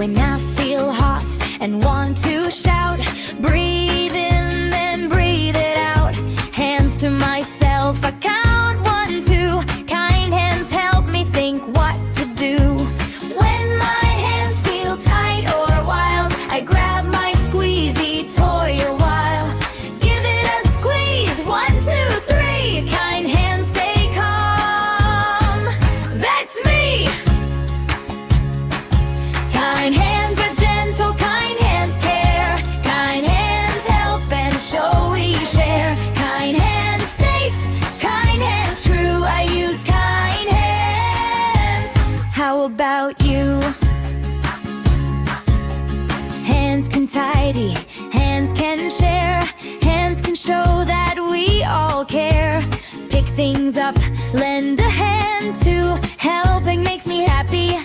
When I feel hot and want to shout, breathe in, then breathe it out. Hands to myself, I count 1, 2. Kind hands help me think what to do. When my hands feel tight or wild, I grab my squeezy toy a while. Give it a squeeze, 1, 2, 3. Kind hands stay calm. That's me. Kind hands are gentle, kind hands care. Kind hands help and show we share. Kind hands safe, kind hands true. I use kind hands. How about you? Hands can tidy, hands can share. Hands can show that we all care. Pick things up, lend a hand to. Helping makes me happy,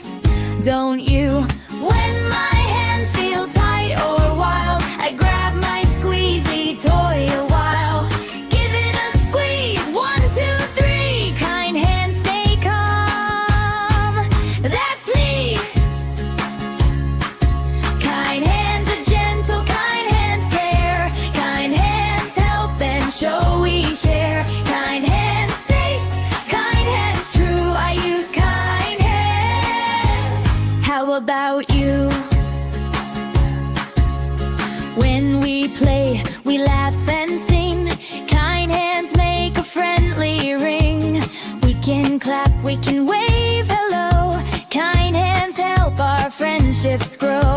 don't you? When my hands feel tight or wild, I grab my squeezy toy a while. Give it a squeeze, 1, 2, 3. Kind hands stay calm. That's me. Kind hands are gentle, kind hands care. Kind hands help and show we share. Kind hands safe, kind hands true. I use kind hands. How about you? When we play, we laugh and sing. Kind hands make a friendly ring. We can clap, we can wave hello. Kind hands help our friendships grow.